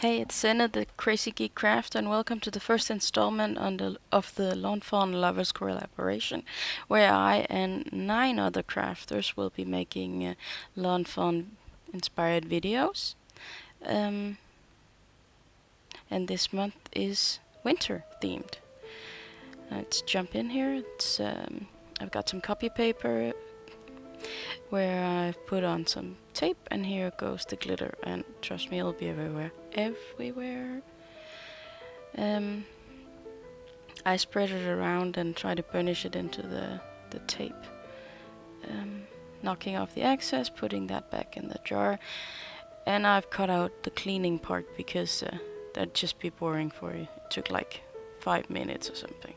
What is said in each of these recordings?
Hey, it's Senna, the Crazy Geek Craft, and welcome to the first installment of the Lawn Fawn Lovers Collaboration, where I and 9 other crafters will be making lawn fawn inspired videos. And this month is winter themed. Let's jump in here. I've got some copy paper where I've put on some tape, and here goes the glitter, and trust me, it'll be everywhere. I spread it around and try to burnish it into the tape, knocking off the excess, putting that back in the jar, and I've cut out the cleaning part because that'd just be boring for you. It took like 5 minutes or something.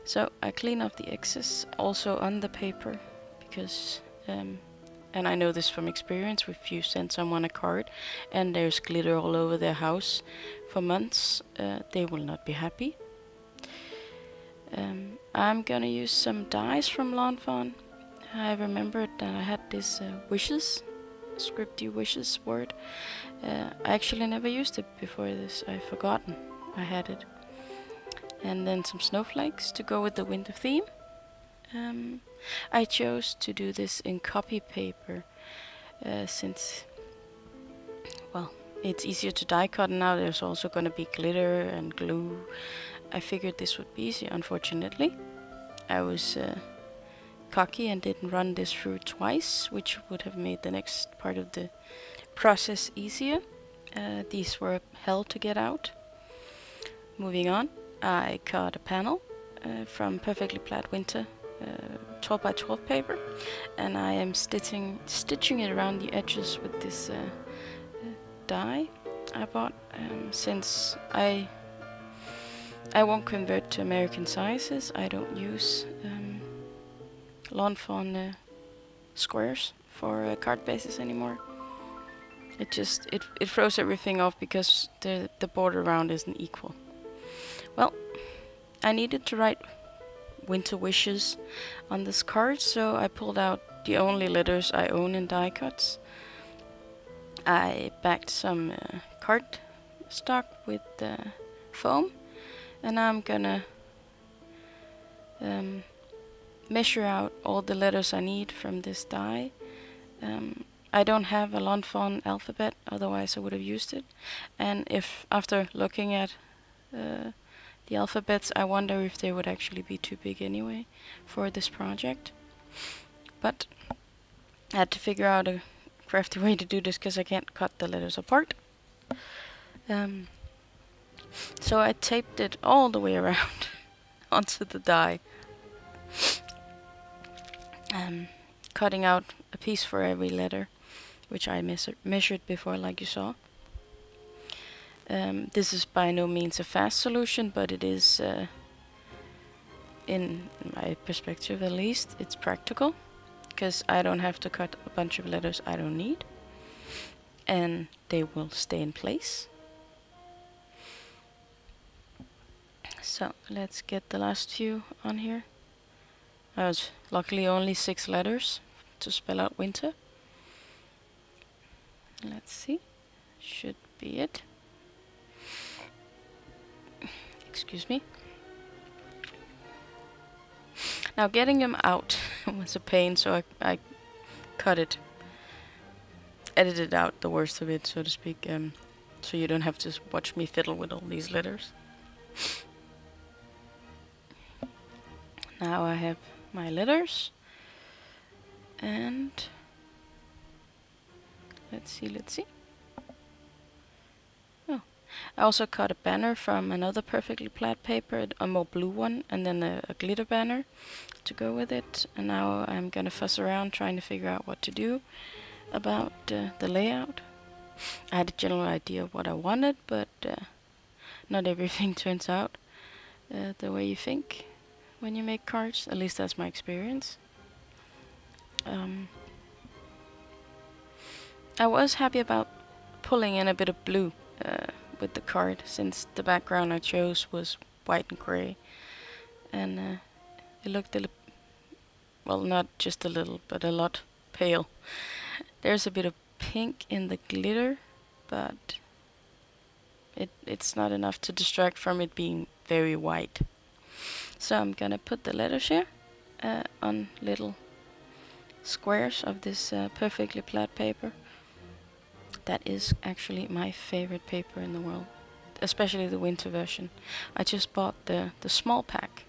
So I clean off the excess also on the paper because and I know this from experience, if you send someone a card and there's glitter all over their house for months, they will not be happy. I'm gonna use some dies from Lawn Fawn. I remembered that I had this wishes, Scripty Wishes word. I actually never used it before this. I've forgotten I had it. And then some snowflakes to go with the winter theme. I chose to do this in copy paper since, well, it's easier to die cut. Now there's also going to be glitter and glue. I figured this would be easy. Unfortunately, I was cocky and didn't run this through twice, which would have made the next part of the process easier. These were hell to get out. Moving on, I cut a panel from Perfectly Plaid Winter 12 by 12 paper, and I am stitching it around the edges with this die I bought, since I won't convert to American sizes. I don't use Lawn Fawn squares for card bases anymore. It throws everything off because the border around isn't equal. Well, I needed to write winter wishes on this card, so I pulled out the only letters I own in die cuts. I backed some card stock with foam, and I'm gonna measure out all the letters I need from this die. I don't have a Lawn Fawn alphabet, otherwise I would have used it. And if after looking at the alphabets, I wonder if they would actually be too big anyway for this project. But I had to figure out a crafty way to do this because I can't cut the letters apart. So I taped it all the way around onto the die, cutting out a piece for every letter, which I measured before, like you saw. This is by no means a fast solution, but it is, in my perspective at least, it's practical, because I don't have to cut a bunch of letters I don't need, and they will stay in place. So let's get the last few on here. I was luckily only 6 letters to spell out winter. Let's see, should be it. Excuse me. Now getting them out was a pain, so I edited out the worst of it, so to speak, so you don't have to watch me fiddle with all these letters. Now I have my letters, and let's see. I also cut a banner from another Perfectly Plaid paper, a more blue one, and then a glitter banner to go with it. And now I'm gonna fuss around trying to figure out what to do about the layout. I had a general idea of what I wanted, but not everything turns out the way you think when you make cards. At least that's my experience. I was happy about pulling in a bit of blue with the card, since the background I chose was white and grey, and it looked well, not just a little, but a lot pale. There's a bit of pink in the glitter, but It's not enough to distract from it being very white. So I'm gonna put the letters here on little squares of this perfectly plaid paper. That is actually my favorite paper in the world, especially the winter version. I just bought the small pack,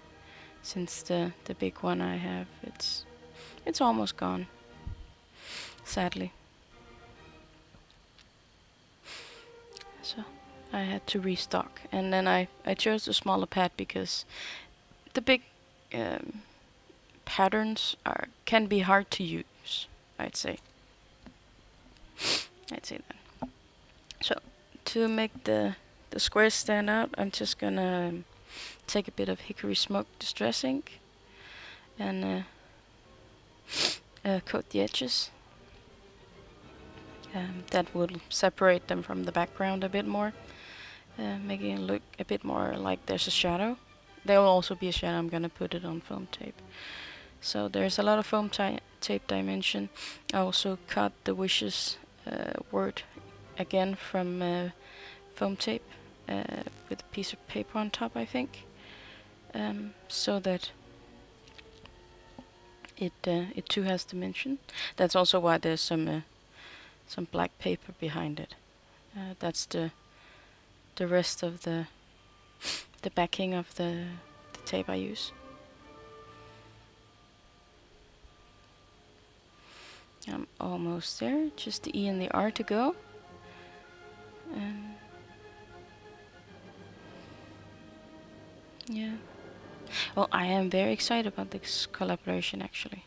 since the big one I have, it's almost gone, sadly. So I had to restock, and then I chose the smaller pad because the big patterns can be hard to use, I'd say that. So to make the squares stand out, I'm just gonna take a bit of Hickory Smoke distress ink and coat the edges. That will separate them from the background a bit more, making it look a bit more like there's a shadow. There will also be a shadow. I'm gonna put it on foam tape. So there's a lot of foam tape dimension. I also cut the wishes word again from foam tape with a piece of paper on top, I think, so that it too has dimension. That's also why there's some black paper behind it. That's the rest of the backing of the tape I use. I'm almost there, just the E and the R to go. Yeah. Well, I am very excited about this collaboration, actually.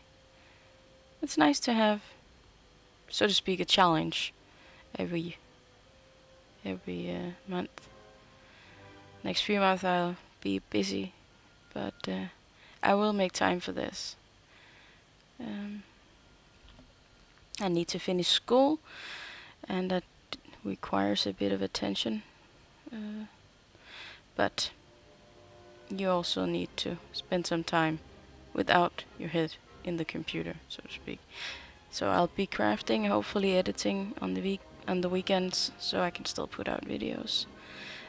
It's nice to have, so to speak, a challenge every month. Next few months I'll be busy, but I will make time for this. I need to finish school, and that requires a bit of attention. But you also need to spend some time without your head in the computer, so to speak. So I'll be crafting, hopefully editing on the weekends, so I can still put out videos.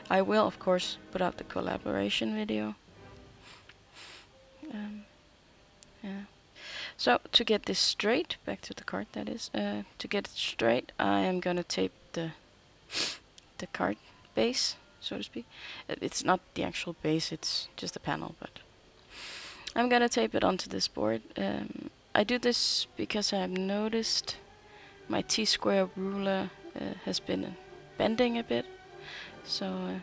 I will, of course, put out the collaboration video. Yeah. So to get this straight, back to the card that is, to get it straight, I am gonna tape the card base, so to speak. It's not the actual base, it's just a panel, but I'm gonna tape it onto this board. I do this because I've noticed my T-square ruler has been bending a bit, so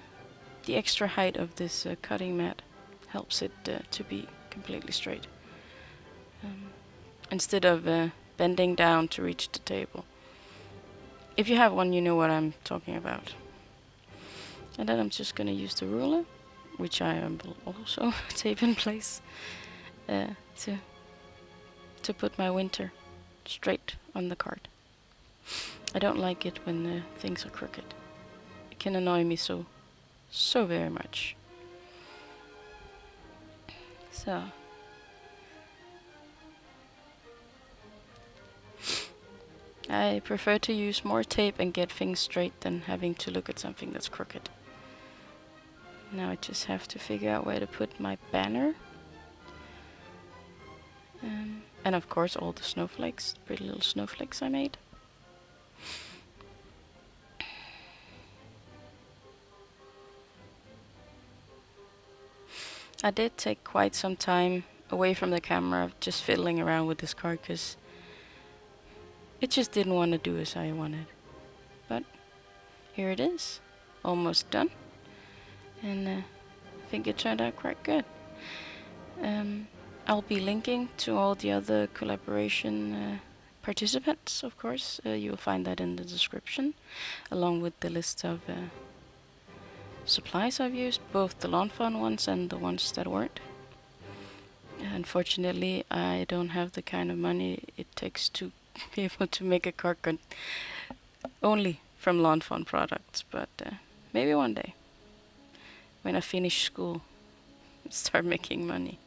the extra height of this cutting mat helps it to be completely straight, instead of bending down to reach the table. If you have one, you know what I'm talking about. And then I'm just gonna use the ruler, which I will also tape in place, to put my winter straight on the card. I don't like it when things are crooked. It can annoy me so very much. So I prefer to use more tape and get things straight than having to look at something that's crooked. Now I just have to figure out where to put my banner. And of course all the snowflakes, pretty little snowflakes I made. I did take quite some time away from the camera, just fiddling around with this card, because it just didn't want to do as I wanted. But here it is, almost done, and I think it turned out quite good. I'll be linking to all the other collaboration participants, of course. You'll find that in the description, along with the list of supplies I've used, both the Lawn Fawn ones and the ones that weren't. Unfortunately, I don't have the kind of money it takes to be able to make a card only from Lawn Fawn products, but maybe one day, when I finish school, start making money.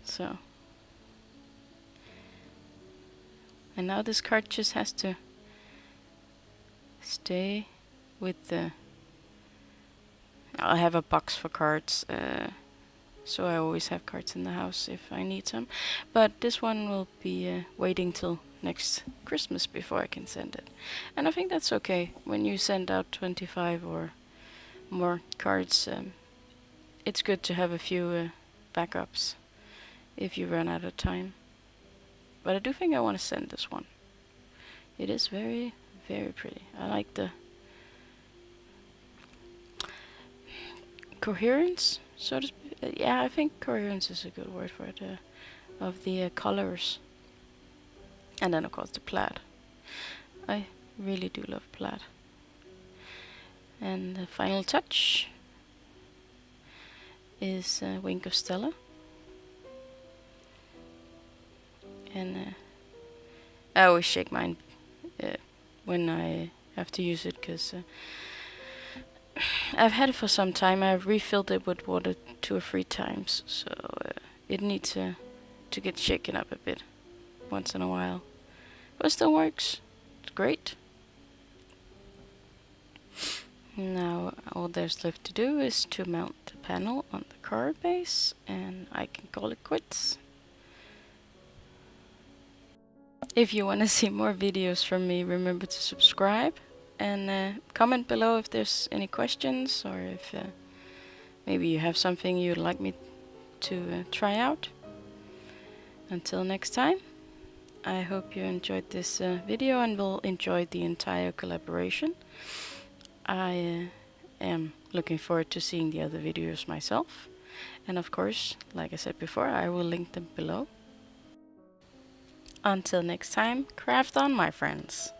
So, and now this card just has to stay with the... I have a box for cards, so I always have cards in the house if I need some. But this one will be waiting till next Christmas before I can send it. And I think that's okay. When you send out 25 or more cards, it's good to have a few backups if you run out of time. But I do think I want to send this one. It is very, very pretty. I like the coherence, so to speak. Yeah, I think coherence is a good word for it, of the colors. And then of course the plaid. I really do love plaid. And the final touch is Wink of Stella. And I always shake mine when I have to use it, because I've had it for some time. I've refilled it with water 2 or 3 times, so it needs to get shaken up a bit once in a while. But it still works. It's great. Now all there's left to do is to mount the panel on the card base, and I can call it quits. If you want to see more videos from me, remember to subscribe and comment below if there's any questions, or if maybe you have something you'd like me to try out. Until next time, I hope you enjoyed this video and will enjoy the entire collaboration. I am looking forward to seeing the other videos myself, and of course, like I said before, I will link them below. Until next time, craft on, my friends.